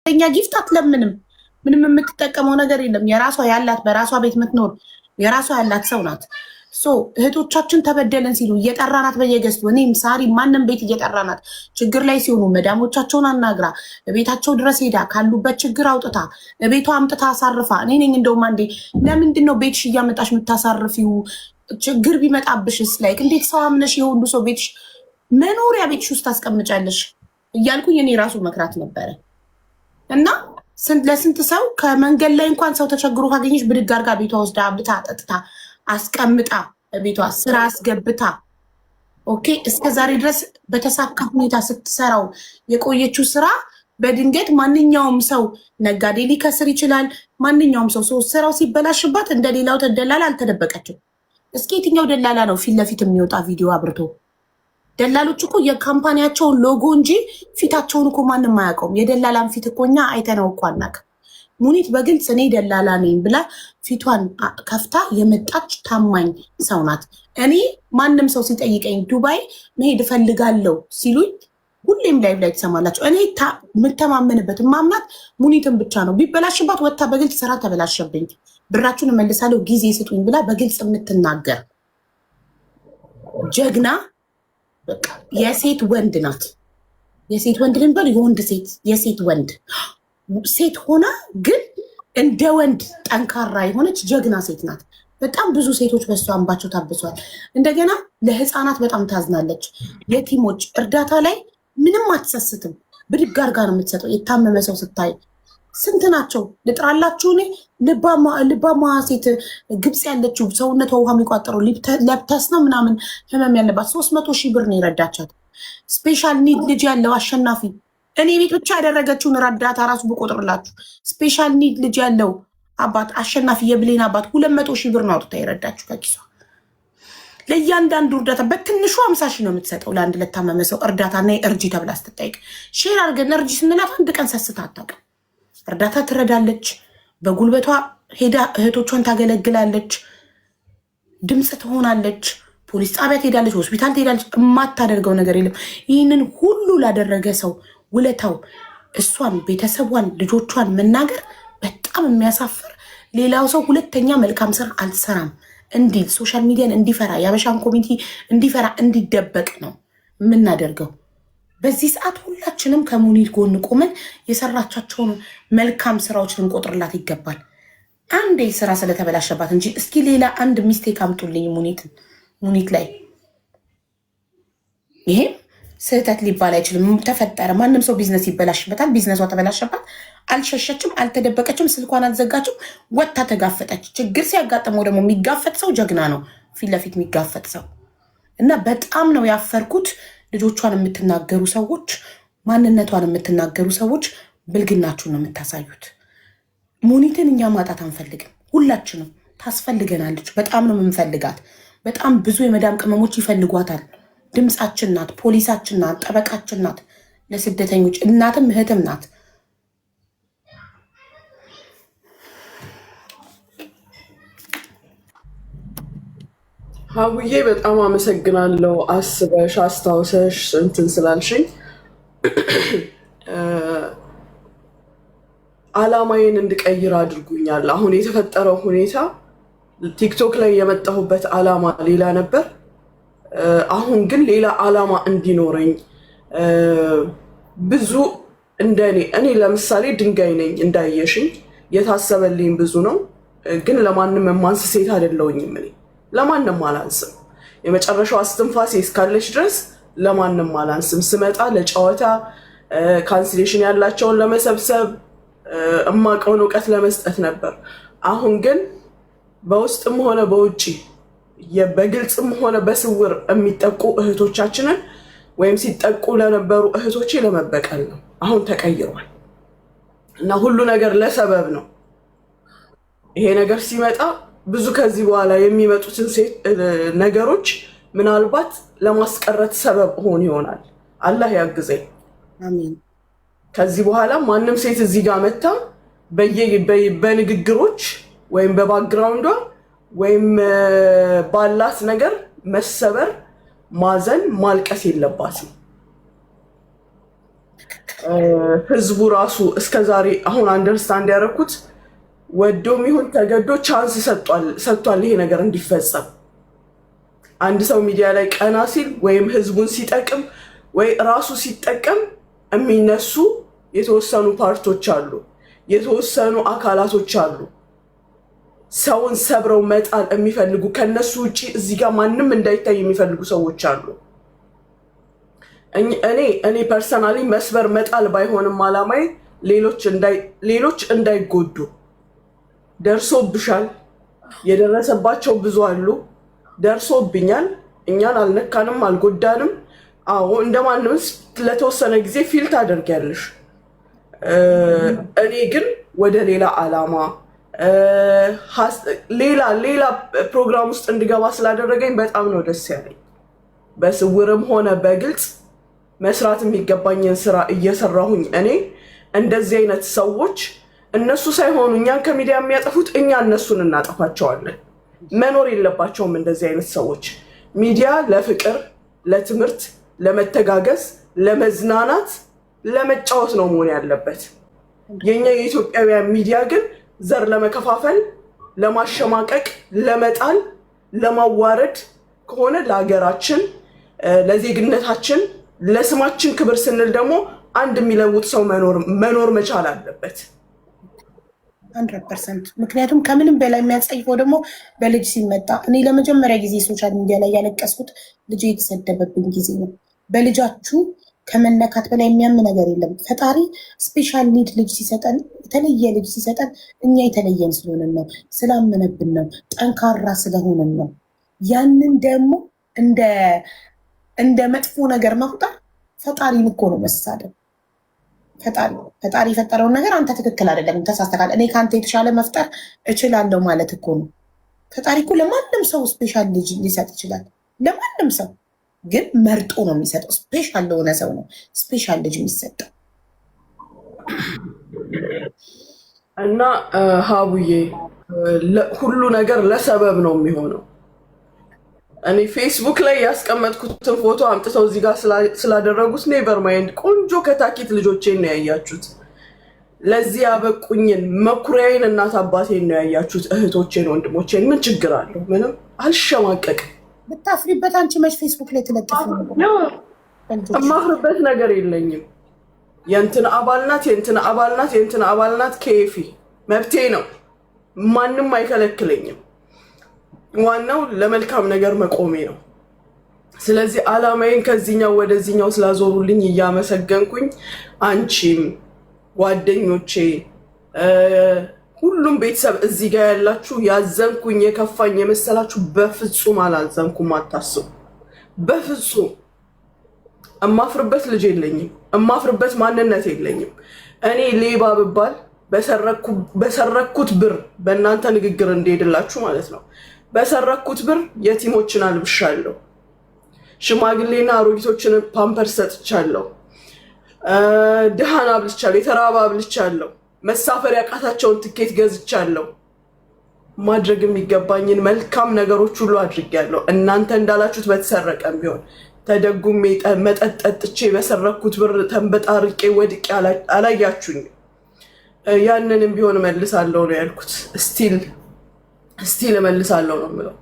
እኛ ጊፍት አትለምንም። ምንም የምትጠቀመው ነገር የለም። የራሷ ያላት በራሷ ቤት የምትኖር የራሷ ያላት ሰው ናት። እህቶቻችን ተበደለን ሲሉ እየጠራናት በየገዝቱ እኔም ሳሪ ማንም ቤት እየጠራናት ችግር ላይ ሲሆኑ መዳሞቻቸውን አናግራ ቤታቸው ድረስ ሄዳ ካሉበት ችግር አውጥታ ቤቷ አምጥታ አሳርፋ እኔ ነኝ እንደውም አንዴ ለምንድን ነው ቤትሽ እያመጣሽ የምታሳርፊው? ችግር ቢመጣብሽስ ላይክ እንዴት ሰው አምነሽ የሁሉ ሰው ቤትሽ መኖሪያ ቤትሽ ውስጥ ታስቀምጫለሽ እያልኩኝ እኔ ራሱ መክራት ነበረ። እና ለስንት ሰው ከመንገድ ላይ እንኳን ሰው ተቸግሮ ካገኘሽ ብድግ አድርጋ ቤቷ ወስዳ አብልታ ጠጥታ አስቀምጣ ቤቷ ስራ አስገብታ ኦኬ እስከ ዛሬ ድረስ በተሳካ ሁኔታ ስትሰራው የቆየችው ስራ በድንገት ማንኛውም ሰው ነጋዴ ሊከስር ይችላል። ማንኛውም ሰው ስራው ሲበላሽባት እንደሌላው ተደላላ አልተደበቀችም። እስኪ የትኛው ደላላ ነው ፊት ለፊት የሚወጣ ቪዲዮ አብርቶ? ደላሎች እኮ የካምፓኒያቸውን ሎጎ እንጂ ፊታቸውን እኮ ማንም አያውቀውም። የደላላን ፊት እኮ እኛ አይተነው እኮ አናውቅም። ሙኒት በግልጽ እኔ ደላላ ነኝ ብላ ፊቷን ከፍታ የመጣች ታማኝ ሰው ናት። እኔ ማንም ሰው ሲጠይቀኝ ዱባይ መሄድ እፈልጋለሁ ሲሉኝ ሁሌም ላይ ትሰማላችሁ። እኔ የምተማመንበት ማምናት ሙኒትን ብቻ ነው። ቢበላሽባት ወጥታ በግልጽ ስራ ተበላሸብኝ ብራችሁን እመልሳለሁ ጊዜ ስጡኝ ብላ በግልጽ የምትናገር ጀግና በቃ የሴት ወንድ ናት። የሴት ወንድ ልንበል የወንድ ሴት የሴት ወንድ ሴት ሆና ግን እንደ ወንድ ጠንካራ የሆነች ጀግና ሴት ናት። በጣም ብዙ ሴቶች በሷ እንባቸው ታብሷል። እንደገና ለህፃናት በጣም ታዝናለች። የቲሞች እርዳታ ላይ ምንም አትሰስትም። ብድግ አድርጋ ነው የምትሰጠው። የታመመ ሰው ስታይ ስንት ናቸው ልጥራላችሁ? እኔ ልባማ ሴት ግብፅ ያለችው ሰውነቷ ውሃ የሚቋጠረው ለብተስ ነው ምናምን ህመም ያለባት 300,000 ብር ነው የረዳቻት። ስፔሻል ኒድ ልጅ ያለው አሸናፊ እኔ ቤት ብቻ ያደረገችውን ረዳታ ራሱ ብቆጥርላችሁ ስፔሻል ኒድ ልጅ ያለው አባት አሸናፊ የብሌን አባት 200,000 ብር ነው አውጥታ የረዳችሁ ከኪሷ። ለእያንዳንዱ እርዳታ በትንሹ 50,000 ነው የምትሰጠው። ለአንድ ለታመመ ሰው እርዳታ እና እርጂ ተብላ ስትጠይቅ ሼር አድርገን እርጂ ስንላት አንድ ቀን ሰስታ አታውቅም። እርዳታ ትረዳለች። በጉልበቷ ሄዳ እህቶቿን ታገለግላለች። ድምፅ ትሆናለች። ፖሊስ ጣቢያ ትሄዳለች። ሆስፒታል ትሄዳለች። የማታደርገው ነገር የለም። ይህንን ሁሉ ላደረገ ሰው ውለታው እሷን፣ ቤተሰቧን፣ ልጆቿን መናገር በጣም የሚያሳፍር። ሌላው ሰው ሁለተኛ መልካም ስራ አልሰራም እንዲል ሶሻል ሚዲያን እንዲፈራ የአበሻን ኮሚኒቲ እንዲፈራ እንዲደበቅ ነው የምናደርገው። በዚህ ሰዓት ሁላችንም ከሙኒት ጎን ቆመን የሰራቻቸውን መልካም ስራዎች ልንቆጥርላት ይገባል። አንዴ ስራ ስለተበላሸባት እንጂ እስኪ ሌላ አንድ ሚስቴክ አምጡልኝ ሙኒት ላይ። ይሄም ስህተት ሊባል አይችልም። ተፈጠረ። ማንም ሰው ቢዝነስ ይበላሽበታል። ቢዝነሷ ተበላሸባት። አልሸሸችም፣ አልተደበቀችም፣ ስልኳን አልዘጋችም፣ ወጥታ ተጋፈጠች። ችግር ሲያጋጥመው ደግሞ የሚጋፈጥ ሰው ጀግና ነው። ፊት ለፊት የሚጋፈጥ ሰው እና በጣም ነው ያፈርኩት። ልጆቿን የምትናገሩ ሰዎች፣ ማንነቷን የምትናገሩ ሰዎች ብልግናችሁን ነው የምታሳዩት። ሙኒትን እኛ ማጣት አንፈልግም። ሁላችንም ታስፈልገናለች። በጣም ነው የምንፈልጋት። በጣም ብዙ የመዳም ቅመሞች ይፈልጓታል። ድምፃችን ናት፣ ፖሊሳችን ናት፣ ጠበቃችን ናት፣ ለስደተኞች እናትም እህትም ናት። ሀቡዬ በጣም አመሰግናለሁ። አስበሽ አስታውሰሽ እንትን ስላልሽኝ አላማዬን እንድቀይር አድርጉኛል። አሁን የተፈጠረው ሁኔታ ቲክቶክ ላይ የመጣሁበት አላማ ሌላ ነበር። አሁን ግን ሌላ አላማ እንዲኖረኝ ብዙ እኔ ለምሳሌ ድንጋይ ነኝ እንዳየሽኝ፣ የታሰበልኝ ብዙ ነው። ግን ለማንም የማንስ ሴት አይደለሁኝም። እኔ ለማንም አላንስም። የመጨረሻው አስትንፋሴ እስካለች ድረስ ለማንም አላንስም። ስመጣ ለጨዋታ ካንስሌሽን ያላቸውን ለመሰብሰብ እማቀውን እውቀት ለመስጠት ነበር። አሁን ግን በውስጥም ሆነ በውጭ በግልጽም ሆነ በስውር የሚጠቁ እህቶቻችንን ወይም ሲጠቁ ለነበሩ እህቶቼ ለመበቀል ነው። አሁን ተቀይሯል እና ሁሉ ነገር ለሰበብ ነው። ይሄ ነገር ሲመጣ ብዙ ከዚህ በኋላ የሚመጡትን ነገሮች ምናልባት ለማስቀረት ሰበብ ሆን ይሆናል። አላህ ያግዘኝ። አሜን። ከዚህ በኋላ ማንም ሴት እዚህ ጋር መታ በንግግሮች ወይም በባክግራውንዷ ወይም ባላት ነገር መሰበር፣ ማዘን፣ ማልቀስ የለባትም። ህዝቡ ራሱ እስከዛሬ አሁን አንደርስታንድ ያደረኩት ወዶም ይሁን ተገዶ ቻንስ ሰጥቷል ይሄ ነገር እንዲፈጸም። አንድ ሰው ሚዲያ ላይ ቀና ሲል ወይም ህዝቡን ሲጠቅም ወይ ራሱ ሲጠቀም የሚነሱ የተወሰኑ ፓርቶች አሉ፣ የተወሰኑ አካላቶች አሉ ሰውን ሰብረው መጣል የሚፈልጉ። ከነሱ ውጭ እዚህ ጋር ማንም እንዳይታይ የሚፈልጉ ሰዎች አሉ። እኔ ፐርሰናሊ መስበር መጣል ባይሆንም አላማዬ ሌሎች እንዳይጎዱ። ደርሶብሻል፣ የደረሰባቸው ብዙ አሉ። ደርሶብኛል፣ እኛን አልነካንም፣ አልጎዳንም። አዎ እንደማንም ለተወሰነ ጊዜ ፊል ታደርጊያለሽ። እኔ ግን ወደ ሌላ አላማ ሌላ ፕሮግራም ውስጥ እንድገባ ስላደረገኝ በጣም ነው ደስ ያለኝ። በስውርም ሆነ በግልጽ መስራት የሚገባኝን ስራ እየሰራሁኝ እኔ እንደዚህ አይነት ሰዎች እነሱ ሳይሆኑ እኛን ከሚዲያ የሚያጠፉት እኛ እነሱን እናጠፋቸዋለን። መኖር የለባቸውም እንደዚህ አይነት ሰዎች። ሚዲያ ለፍቅር፣ ለትምህርት፣ ለመተጋገዝ፣ ለመዝናናት፣ ለመጫወት ነው መሆን ያለበት። የኛ የኢትዮጵያውያን ሚዲያ ግን ዘር ለመከፋፈል፣ ለማሸማቀቅ፣ ለመጣል፣ ለማዋረድ ከሆነ ለሀገራችን፣ ለዜግነታችን፣ ለስማችን ክብር ስንል ደግሞ አንድ የሚለውጥ ሰው መኖር መቻል አለበት። 100%። ምክንያቱም ከምንም በላይ የሚያስጸይፈው ደግሞ በልጅ ሲመጣ፣ እኔ ለመጀመሪያ ጊዜ ሶሻል ሚዲያ ላይ ያለቀስኩት ልጅ የተሰደበብኝ ጊዜ ነው። በልጃችሁ ከመነካት በላይ የሚያም ነገር የለም። ፈጣሪ ስፔሻል ኒድ ልጅ ሲሰጠን፣ የተለየ ልጅ ሲሰጠን እኛ የተለየን ስለሆንን ነው፣ ስላመነብን ነው፣ ጠንካራ ስለሆንን ነው። ያንን ደግሞ እንደ መጥፎ ነገር መቁጠር ፈጣሪን እኮ ነው መሳደብ። ፈጣሪ የፈጠረውን ነገር አንተ ትክክል አይደለም ተሳስተካል፣ እኔ ከአንተ የተሻለ መፍጠር እችላለሁ ማለት እኮ ነው። ፈጣሪ እኮ ለማንም ሰው ስፔሻል ልጅ ሊሰጥ ይችላል። ለማንም ሰው ግን መርጦ ነው የሚሰጠው። ስፔሻል ለሆነ ሰው ነው ስፔሻል ልጅ የሚሰጠው። እና ሀቡዬ ሁሉ ነገር ለሰበብ ነው የሚሆነው። እኔ ፌስቡክ ላይ ያስቀመጥኩትን ፎቶ አምጥተው እዚህ ጋር ስላደረጉት ኔቨር ማይንድ። ቆንጆ ከታኪት ልጆቼን ነው ያያችሁት። ለዚህ ያበቁኝን መኩሪያዬን እናት አባቴን ነው ያያችሁት። እህቶቼን ወንድሞቼን ምን ችግር አለው? ምንም አልሸማቀቅም። ብታፍሪበት አንቺ መች ፌስቡክ ላይ ትለጥፍ? እማፍርበት ነገር የለኝም። የእንትን አባልናት የእንትን አባልናት የእንትን አባልናት ኬፊ መብቴ ነው። ማንም አይከለክለኝም። ዋናው ለመልካም ነገር መቆሜ ነው። ስለዚህ አላማዬን ከዚህኛው ወደዚህኛው ስላዞሩልኝ እያመሰገንኩኝ፣ አንቺም ጓደኞቼ፣ ሁሉም ቤተሰብ እዚህ ጋር ያላችሁ ያዘንኩኝ የከፋኝ የመሰላችሁ በፍጹም አላዘንኩም። አታስቡ። በፍጹም እማፍርበት ልጅ የለኝም። እማፍርበት ማንነት የለኝም። እኔ ሌባ ብባል በሰረኩት ብር፣ በእናንተ ንግግር እንደሄድላችሁ ማለት ነው፣ በሰረኩት ብር የቲሞችን አልብሻለሁ። ሽማግሌና አሮጊቶችን ፓምፐር ሰጥቻለሁ። ድሃን አብልቻለሁ። የተራባ አብልቻለሁ። መሳፈር ያቃታቸውን ትኬት ገዝቻለሁ። ማድረግ የሚገባኝን መልካም ነገሮች ሁሉ አድርጌያለሁ። እናንተ እንዳላችሁት በተሰረቀም ቢሆን ተደጉሜ መጠጥ ጠጥቼ በሰረኩት ብር ተንበጣርቄ ወድቄ አላያችሁኝም። ያንንም ቢሆን እመልሳለሁ ነው ያልኩት። ስቲል እመልሳለሁ ነው የምለው።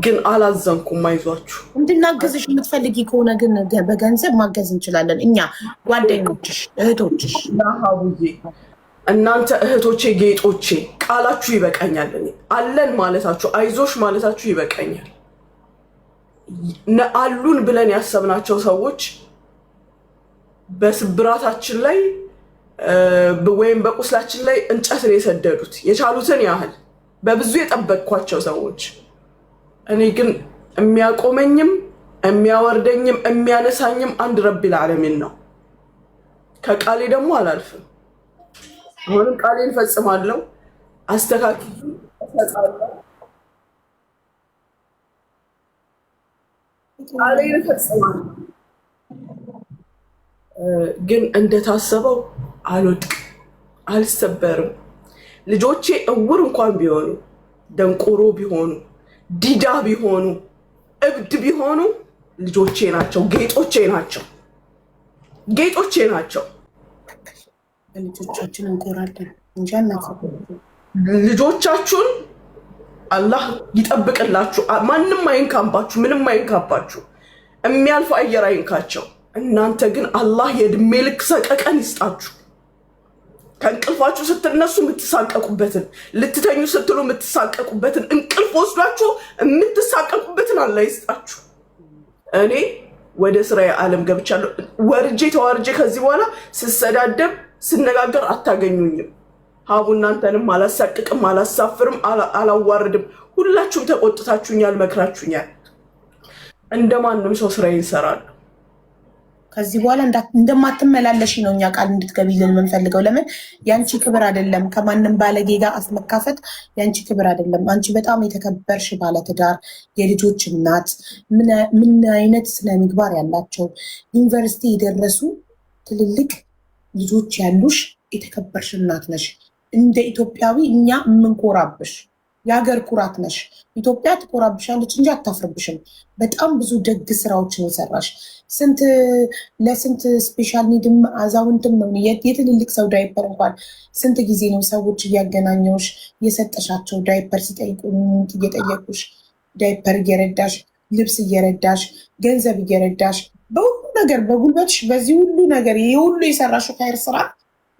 ግን አላዘንኩም። አይዟችሁ። እንድናገዝሽ የምትፈልጊ ከሆነ ግን በገንዘብ ማገዝ እንችላለን። እኛ ጓደኞችሽ፣ እህቶችሽ። ሀቡዬ እናንተ እህቶቼ፣ ጌጦቼ ቃላችሁ ይበቃኛል። እኔ አለን ማለታችሁ፣ አይዞሽ ማለታችሁ ይበቃኛል። አሉን ብለን ያሰብናቸው ሰዎች በስብራታችን ላይ ወይም በቁስላችን ላይ እንጨትን የሰደዱት የቻሉትን ያህል በብዙ የጠበቅኳቸው ሰዎች፣ እኔ ግን የሚያቆመኝም የሚያወርደኝም የሚያነሳኝም አንድ ረቢል ዓለሚን ነው። ከቃሌ ደግሞ አላልፍም። አሁንም ቃሌን እፈጽማለሁ። አስተካክዬ እሰጣለሁ። ቃሌን እፈጽማለሁ። ግን እንደታሰበው አልወድቅም፣ አልሰበርም። ልጆቼ እውር እንኳን ቢሆኑ፣ ደንቆሮ ቢሆኑ፣ ዲዳ ቢሆኑ፣ እብድ ቢሆኑ ልጆቼ ናቸው፣ ጌጦቼ ናቸው። ጌጦቼ ናቸው። ልጆቻችን እንኮራለን እንጂ ልጆቻችሁን አላህ ይጠብቅላችሁ። ማንም አይንካባችሁ፣ ምንም አይንካባችሁ፣ የሚያልፍ አየር አይንካቸው። እናንተ ግን አላህ የእድሜ ልክ ሰቀቀን ይስጣችሁ። ከእንቅልፋችሁ ስትነሱ የምትሳቀቁበትን፣ ልትተኙ ስትሉ የምትሳቀቁበትን፣ እንቅልፍ ወስዷችሁ የምትሳቀቁበትን አላህ ይስጣችሁ። እኔ ወደ ስራዬ ዓለም ገብቻለሁ። ወርጄ ተዋርጄ ከዚህ በኋላ ስሰዳደብ ስነጋገር አታገኙኝም። ሀቡ እናንተንም አላሳቅቅም፣ አላሳፍርም፣ አላዋርድም። ሁላችሁም ተቆጥታችሁኛል፣ መክራችሁኛል። እንደማንም ሰው ስራዬን ይሰራል። ከዚህ በኋላ እንደማትመላለሽ ነው እኛ ቃል እንድትገቢልን የምንፈልገው። ለምን የአንቺ ክብር አይደለም ከማንም ባለጌ ጋር አስመካፈት የአንቺ ክብር አይደለም። አንቺ በጣም የተከበርሽ ባለትዳር የልጆች እናት፣ ምን አይነት ስነ ምግባር ያላቸው ዩኒቨርሲቲ የደረሱ ትልልቅ ልጆች ያሉሽ የተከበርሽ እናት ነሽ። እንደ ኢትዮጵያዊ እኛ የምንኮራብሽ የሀገር ኩራት ነሽ። ኢትዮጵያ ትኮራብሻለች እንጂ አታፍርብሽም። በጣም ብዙ ደግ ስራዎችን የሰራሽ ለስንት ስፔሻል ኒድም አዛውንትም ነው የትልልቅ ሰው ዳይፐር እንኳን ስንት ጊዜ ነው ሰዎች እያገናኘውሽ የሰጠሻቸው ዳይፐር ሲጠይቁ እየጠየቁሽ ዳይፐር እየረዳሽ ልብስ እየረዳሽ ገንዘብ እየረዳሽ በሁሉ ነገር በጉልበትሽ በዚህ ሁሉ ነገር ይሄ ሁሉ የሰራሽው ኸይር ስራ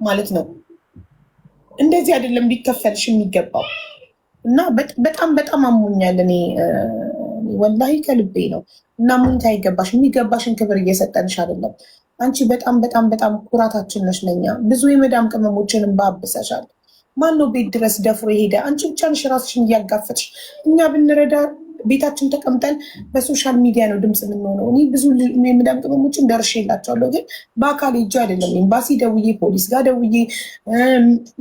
ማለት ነው። እንደዚህ አይደለም ቢከፈልሽ የሚገባው እና በጣም በጣም አሞኛል። እኔ ወላሂ ከልቤ ነው። እና ሙኝታ አይገባሽ። የሚገባሽን ክብር እየሰጠንሽ አይደለም። አንቺ በጣም በጣም በጣም ኩራታችን ነሽ ለኛ። ብዙ የመዳም ቅመሞችንም ባብሰሻል። ማነው ቤት ድረስ ደፍሮ የሄደ? አንቺ ብቻ ነሽ ራስሽን እያጋፈጥሽ። እኛ ብንረዳ ቤታችን ተቀምጠን በሶሻል ሚዲያ ነው ድምፅ የምንሆነው። እኔ ብዙ የመዳም ቅመሞችን ደርሼላቸዋለሁ፣ ግን በአካል ሄጄ አይደለም። ኤምባሲ ደውዬ፣ ፖሊስ ጋር ደውዬ፣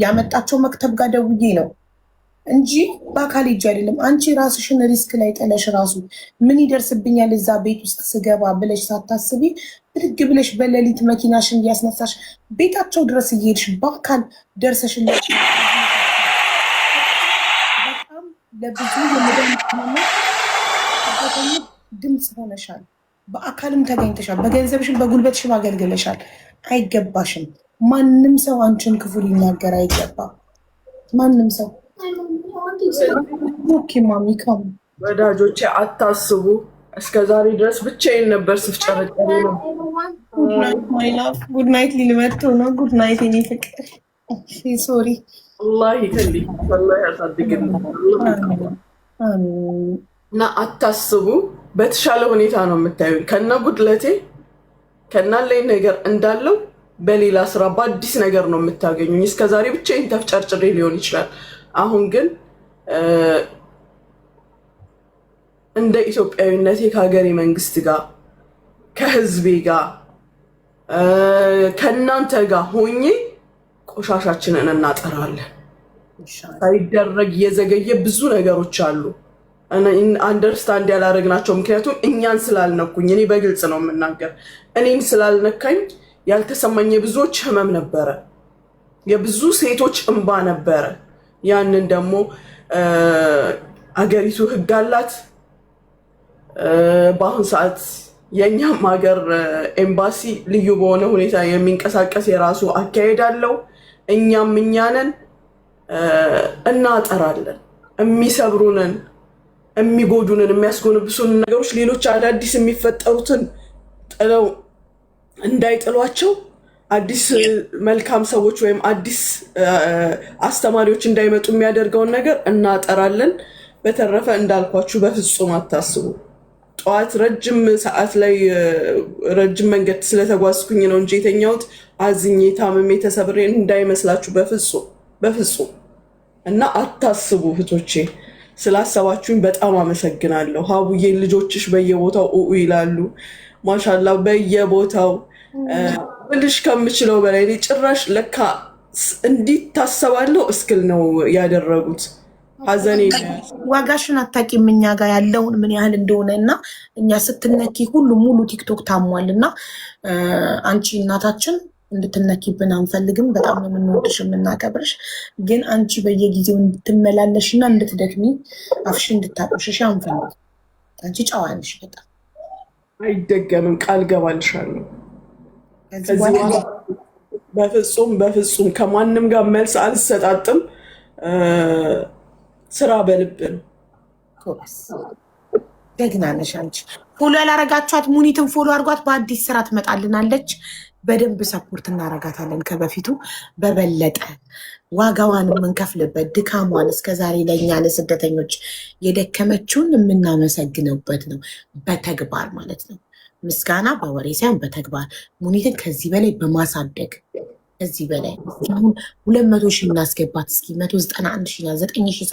ያመጣቸው መክተብ ጋር ደውዬ ነው እንጂ በአካል ሄጄ አይደለም። አንቺ ራስሽን ሪስክ ላይ ጥለሽ ራሱ ምን ይደርስብኛል እዛ ቤት ውስጥ ስገባ ብለሽ ሳታስቢ ብድግ ብለሽ በሌሊት መኪናሽን እያስነሳሽ ቤታቸው ድረስ እየሄድሽ በአካል ደርሰሽላቸው በጣም ለብዙ የመዳም ቅመሞች ድምፅ ሆነሻል። በአካልም ተገኝተሻል። በገንዘብሽም በጉልበትሽም አገልግለሻል። አይገባሽም። ማንም ሰው አንቺን ክፉ ሊናገር አይገባም። ማንም ሰው ወዳጆቼ አታስቡ። እስከ ዛሬ ድረስ ብቻዬን ነበር ስፍጨረጨር ነው። ጉድናይት ሊልመጡ ነው። ጉድናይት የኔ ፍቅር ሶሪ። አላህ ይከልኝ፣ አላህ ያሳድግን እና አታስቡ። በተሻለ ሁኔታ ነው የምታዩኝ። ከነ ጉድለቴ ከናለኝ ነገር እንዳለው በሌላ ስራ በአዲስ ነገር ነው የምታገኙኝ። እስከዛሬ ብቻዬን ተፍጨርጭሬ ሊሆን ይችላል። አሁን ግን እንደ ኢትዮጵያዊነቴ ከሀገሬ መንግስት ጋር ከህዝቤ ጋር ከእናንተ ጋር ሆኜ ቆሻሻችንን እናጠራለን። ሳይደረግ የዘገየ ብዙ ነገሮች አሉ አንደርስታንድ ያላረግናቸው። ምክንያቱም እኛን ስላልነኩኝ፣ እኔ በግልጽ ነው የምናገር፣ እኔን ስላልነካኝ ያልተሰማኝ የብዙዎች ህመም ነበረ፣ የብዙ ሴቶች እንባ ነበረ። ያንን ደግሞ አገሪቱ ህግ አላት። በአሁን ሰዓት የእኛም ሀገር ኤምባሲ ልዩ በሆነ ሁኔታ የሚንቀሳቀስ የራሱ አካሄድ አለው። እኛም እኛንን እናጠራለን። የሚሰብሩንን፣ የሚጎዱንን፣ የሚያስጎንብሱን ነገሮች ሌሎች አዳዲስ የሚፈጠሩትን ጥለው እንዳይጥሏቸው አዲስ መልካም ሰዎች ወይም አዲስ አስተማሪዎች እንዳይመጡ የሚያደርገውን ነገር እናጠራለን። በተረፈ እንዳልኳችሁ በፍጹም አታስቡ። ጠዋት ረጅም ሰዓት ላይ ረጅም መንገድ ስለተጓዝኩኝ ነው እንጂ የተኛሁት አዝኜ ታምሜ ተሰብሬ እንዳይመስላችሁ፣ በፍጹም በፍጹም። እና አታስቡ እህቶቼ። ስላሰባችሁኝ በጣም አመሰግናለሁ። ሀቡዬ ልጆችሽ በየቦታው ይላሉ። ማሻላ በየቦታው ብልሽ ከምችለው በላይ እኔ ጭራሽ ለካ እንዲታሰባለሁ እስክል ነው ያደረጉት። ሀዘኔ ዋጋሽን አታውቂም እኛ ጋር ያለውን ምን ያህል እንደሆነ እና እኛ ስትነኪ ሁሉ ሙሉ ቲክቶክ ታሟል እና አንቺ እናታችን እንድትነኪብን አንፈልግም። በጣም ነው የምንወድሽ የምናከብርሽ። ግን አንቺ በየጊዜው እንድትመላለሽ እና እንድትደክሚ አፍሽ እንድታቆሽሽ አንፈልግም። አንቺ ጨዋ ነሽ በጣም። አይደገምም፣ ቃል ገባልሻለሁ። ከዚህ ከዚህ በኋላ በኋላ በፍጹም ከማንም ጋር መልስ አልሰጣጥም። ስራ በልብ ነው። ጎበዝ ደግና ነሽ አንቺ። ፎሎ ያላረጋችኋት ሙኒትን ፎሎ አድርጓት። በአዲስ ስራ ትመጣልናለች። በደንብ ሰፖርት እናረጋታለን። ከበፊቱ በበለጠ ዋጋዋን የምንከፍልበት ድካሟን እስከዛሬ ለእኛ ለስደተኞች የደከመችውን የምናመሰግንበት ነው፣ በተግባር ማለት ነው። ምስጋና በወሬ ሳይሆን በተግባር ሙኒትን ከዚህ በላይ በማሳደግ ከዚህ በላይ አሁን 200 ሺህ እናስገባት እስኪ 191 ሺህ 9 ሺህ